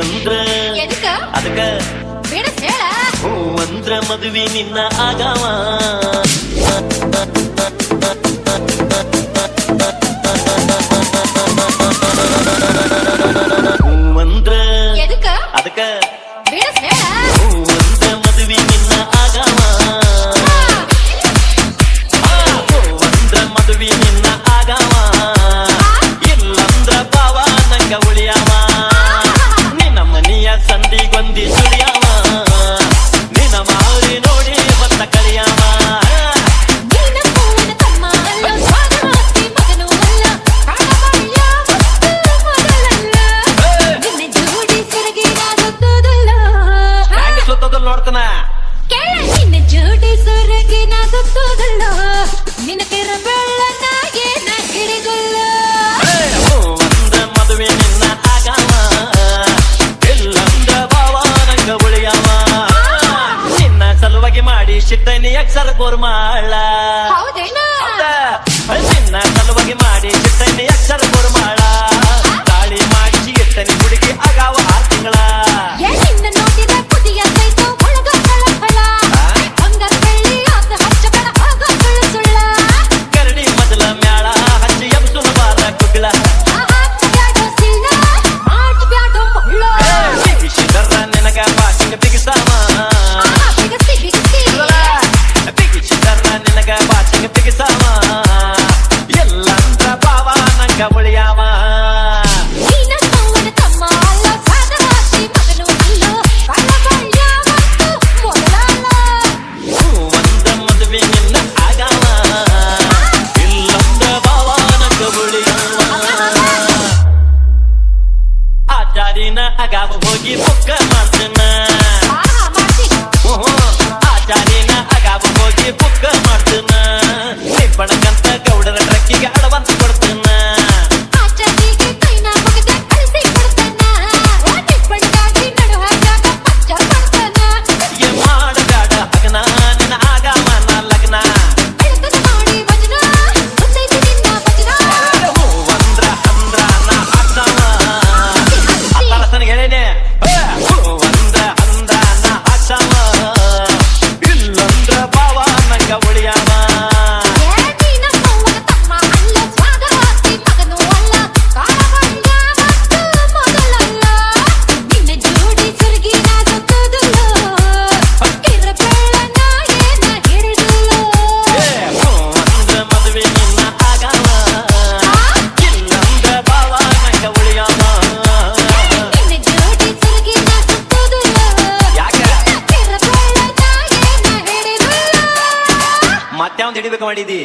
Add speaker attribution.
Speaker 1: ಅಂದ್ರ
Speaker 2: ಎದಕ್ಕ
Speaker 1: ಅದಕ್ಕ
Speaker 2: ಬಿಡಸ್ ಹೇಳ
Speaker 1: ಹೂ ಅಂದ್ರ ಮದುವೆ ನಿನ್ನ ಆಗವ ಹೂ ಅಂದ್ರ
Speaker 2: ಎದಕ್ಕ
Speaker 1: ಅದಕ್ಕ
Speaker 2: ಬಿಡಸ್ ಹೇಳ
Speaker 1: ಹೂ ಅಂದ್ರ ಮದುವೆ ನಿನ್ನ ಆಗವ ಹೂ ಅಂದ್ರ ಮದುವೆ ನಿನ್ನ ಆಗವ ಇಲ್ಲಂದ್ರ ಬಾವ ನಂಗ ಉಳಿಯವ ನಿನ್ನ ಮನೆಯ ಸಂದಿಗೊಂದಿ ಸುಳಿಯವ ನಿನ್ನ ಮಾರಿ ನೋಡಿ ಬತ್ತ ಕಳಿಯವ
Speaker 2: ನೀನ ಪೂವನ ತಮ್ಮ ಅಲ್ಲ ಸ್ವಾಗವಾಸಿ ಮಗನು ಅಲ್ಲ ಕಾಣಬಾಯ ಮತ್ತು ಮೊದಲಲ್ಲ ನಿನ್ನ ಜೋಡಿ ಸೆರಗಿ ನಾಗುತ್ತದಲ್ಲ
Speaker 1: ಹ್ಯಾಂಗ ಸುತ್ತದಲ್ ನೋಡ್ತಾನ
Speaker 2: ಕೇಳ ನಿನ್ನ ಜೋಡಿ ಸೆರಗಿ ನಾಗುತ್ತದಲ್ಲ ನಿನ್ನ ಕೆರ ಬೆಳ್ಳನಾಗೆ ನಾ ಹಿಡಿಗೊಲ್ಲ
Speaker 1: ಅಂದ್ರ ಮದುವೆ ನಿನ್ನ ಆಗವ ಇಲ್ಲಂದ್ರ ಬಾವ ನಂಗ ಉಳಿಯವ ನಿನ್ನ ಸಲುವಾಗಿ ಮಾಡಿ ಶಿಟ್ಟನಿ ಅಕ್ಷರ ಗೋರ್ಮಾಳ
Speaker 2: ಹೌದೇನ
Speaker 1: ನಿನ್ನ ಸಲುವಾಗಿ ಮಾಡಿ ಶಿಟ್ಟನಿ ಅಕ್ಷರ ಗೋರ್ಮಾಳ ತಾಳಿ ಮಾಡಿಸಿ ಇಟ್ಟನಿ ಹುಡುಗಿ ಆಗವ 6 ತಿಂಗಳ
Speaker 2: ನಿನ್ನ ನೋಡಿದ ಕುದಿಯ ಸೈತು ಒಳಗ ಫಳ ಹಂಗ ಬೆಳ್ಳಿ ಆತ ಹಚ್ಚಬೇಡ ಆಗ ಸುಳ್ಳು ಸುಳ್ಳ
Speaker 1: ಕರಡಿ ಮೊದಲ ಮ್ಯಾಳ ಹಚ್ಚಿ ಎಬ್ಸುಲ ಬಾರ ಕುಗ್ಳ
Speaker 2: ಬ್ಯಾಡೋ ಸಿಳ್ಳ ಮಾಡ್ ಬ್ಯಾಡೋ ಮುಳ್ಳ
Speaker 1: ಬಿಗಿಸಿದರ ನಿನಗ ಬಾಸಿಂಗ ಬಿಗಿಸಾವ
Speaker 2: ಬಿಗಸಿ ಬಿಗಸಿ
Speaker 1: ಬಿಗಿಸಿದರ ನಿನಗ ಬಾಸಿಂಗ ಬಿಗಿಸಾವ ಎಲ್ಲಂದ್ರ ಬಾವ ನಂಗ ಉಳಿಯವ
Speaker 2: ನೀನ ಪೂವನ ತಮ್ಮ ಅಲ್ಲ ಸ್ವಾಗವಾಸಿ ಮಗನು ಅಲ್ಲ ಕಾಣಬಾಯ ಮತ್ತು ಮೊದಲಲ್ಲ
Speaker 1: ಒಂದ ಮದುವೆ ನಿನ್ನ ಆಗವ ಇಲ್ಲಂದ್ರ ಬಾವ ನಂಗ ಉಳಿಯವ ಆಚಾರಿನ ಅಗಾವ ಹೋಗಿ ಬುಕ್ಕ ಮಾಡ್ತೇನ ಆಚಾರಿನ ಅಗಾವ ಹೋಗಿ ಬುಕ್ಕ ಮಾಡ್ತೇನ ನಿಬ್ಬಣಕಂತ ಗೌಡರ ಟ್ರಕ್ಕಿಗೆ ಅಡವಂತ ಕೊಡ್ತೇನ
Speaker 2: ಆಚಾರಿಗೆ ಕೈನ ಮುಗಿದ ಕಳಿಸಿ ಕೊಡ್ತಾನ ನಿಬ್ಬಣಗಾಗಿ ನಡು ಹಾಗಾಗ ಪಚ್ಚ ಮಾಡ್ತಾನ
Speaker 1: ಏ ಮಾಡಬೇಡ ಹಗನ ನಿನ್ನ ಆಗವ ನಾ ಲಗ್ನ
Speaker 2: ಬೆಳಕನ ಮಾಡಿ ವಚನ ಗೊತ್ತೈತಿ ನಿನ್ನ ವಚನ
Speaker 1: ಹೂವಂದ್ರ ಅಂದ್ರ ನಾ ಹಾಕ್ಸವ ಅತ್ತರಸನಿಗೆ ಹೇಳೇನೆ ಹೂವಂದ್ರ ಅಂದ್ರ ನಾ ಹಾಕ್ಸವ ಇಲ್ಲಂದ್ರ ಬಾವ ನಂಗ ಉಳಿಯವ
Speaker 2: ನೀನ ಪೂವನ ತಮ್ಮ ಅಲ್ಲ ಸ್ವಾಗವಾಸಿ ಮಗನು ಅಲ್ಲ ಕಾಣಬಾಯ ಮತ್ತು ಮೊದಲಲ್ಲ ನಿನ್ನ ಜೋಡಿ ಸೆರಗಿ ನಾಗುತ್ತದಲ್ಲ ಕಿರ ಬೆಳ್ಳನಾಗೆ ನಾ ಹಿಡಿದಲ್ಲ
Speaker 1: ಹೂವಂದ್ರ ಮದುವೆ ನಿನ್ನ ಆಗವ ಇಲ್ಲಂದ್ರ ಬಾವ ನಂಗ ಉಳಿಯವ
Speaker 2: ನಿನ್ನ ಜೋಡಿ ಸೆರಗಿ ನಾಗುತ್ತದಲ್ಲ
Speaker 1: ಯಾಕ
Speaker 2: ಕಿರ ಬೆಳ್ಳನಾಗೆ ನಾ ಹಿಡಿದಲ್ಲ
Speaker 1: ಮತ್ತೆ ಅವ್ನು ಹಿಡಿಬೇಕು ಮಾಡಿದಿ